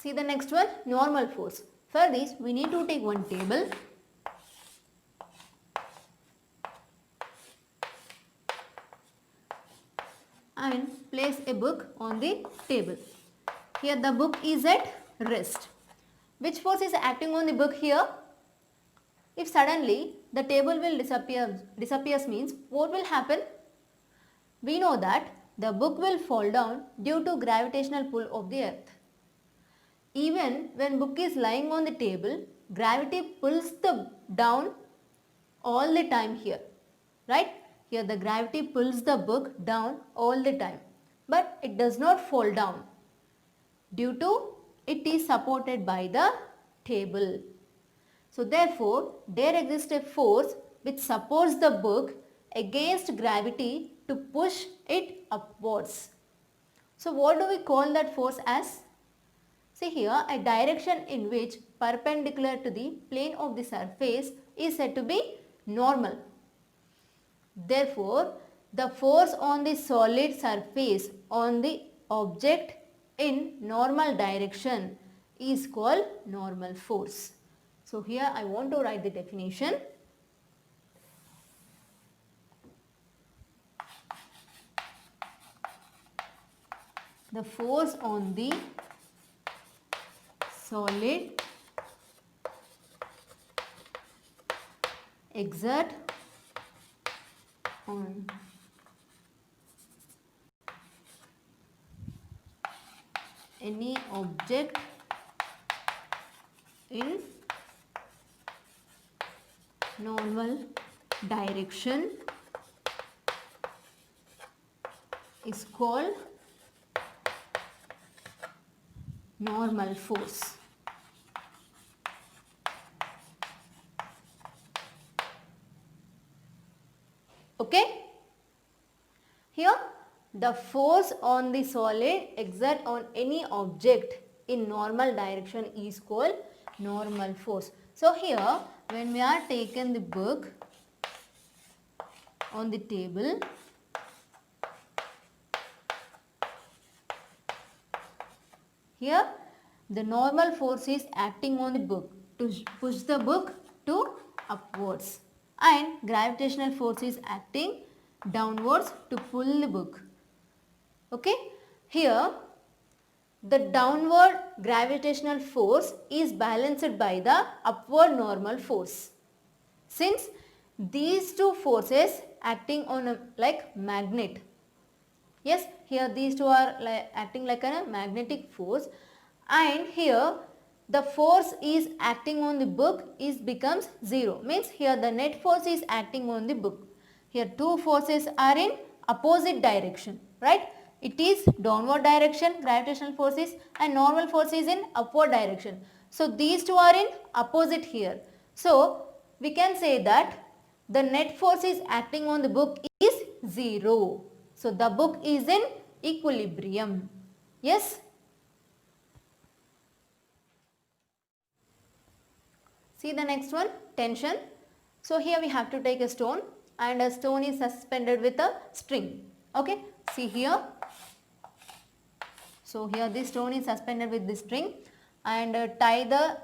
See the next one, normal force. For this, we need to take one table and place a book on the table. Here the book is at rest. Which force is acting on the book here? If suddenly the table will disappears means what will happen? We know that the book will fall down due to gravitational pull of the earth. Even when book is lying on the table, gravity pulls the down all the time here, right? Here the gravity pulls the book down all the time, but it does not fall down due to it is supported by the table. So therefore, there exists a force which supports the book against gravity to push it upwards. So what do we call that force as? See here, a direction in which perpendicular to the plane of the surface is said to be normal. Therefore, the force on the solid surface on the object in normal direction is called normal force. So here I want to write the definition. The force on the solid exert on any object in normal direction is called normal force. Okay? Here the force on the solid exert on any object in normal direction is called normal force. So here when we are taken the book on the table, here the normal force is acting on the book to push the book to upwards, and gravitational force is acting downwards to pull the book. Okay, here the downward gravitational force is balanced by the upward normal force. Since these two forces acting on a like magnet, yes, here these two are acting like a magnetic force, and here the force is acting on the book is becomes zero, means here the net force is acting on the book. Here two forces are in opposite direction, right? It is downward direction gravitational force is, and normal force is in upward direction. So these two are in opposite here. So we can say that the net force is acting on the book is zero. So the book is in equilibrium. Yes? See the next one, tension. So here we have to take a stone, and a stone is suspended with a string. Okay, see here. So here this stone is suspended with this string, and tie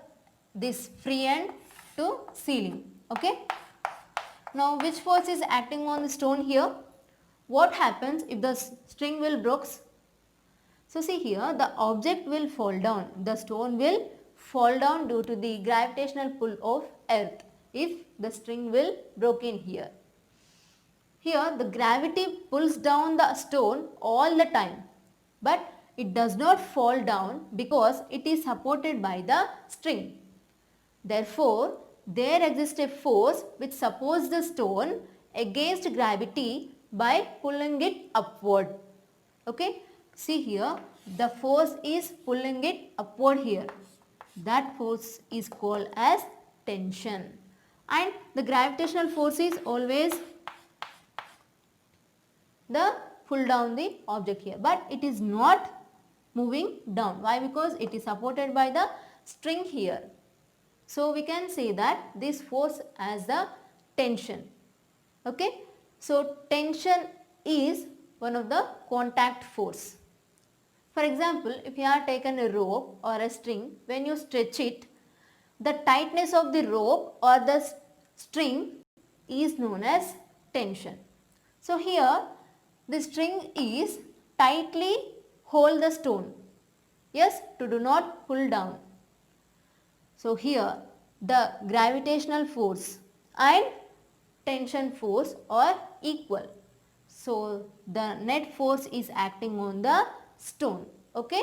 this free end to ceiling. Okay. Now which force is acting on the stone here? What happens if the string will breaks? So see here, the object will fall down. The stone will fall down due to the gravitational pull of earth if the string will broken here. Here the gravity pulls down the stone all the time, but it does not fall down because it is supported by the string. Therefore, there exists a force which supports the stone against gravity by pulling it upward. Okay, see here, the force is pulling it upward here. That force is called as tension, and the gravitational force is always the pull down the object here, but it is not moving down. Why? Because it is supported by the string here. So we can say that this force as the tension. Okay. So tension is one of the contact force. For example, if you have taken a rope or a string, when you stretch it, the tightness of the rope or the string is known as tension. So here the string is tightly hold the stone. Yes, to do not pull down. So here the gravitational force and tension force are equal. So the net force is acting on the stone. Okay.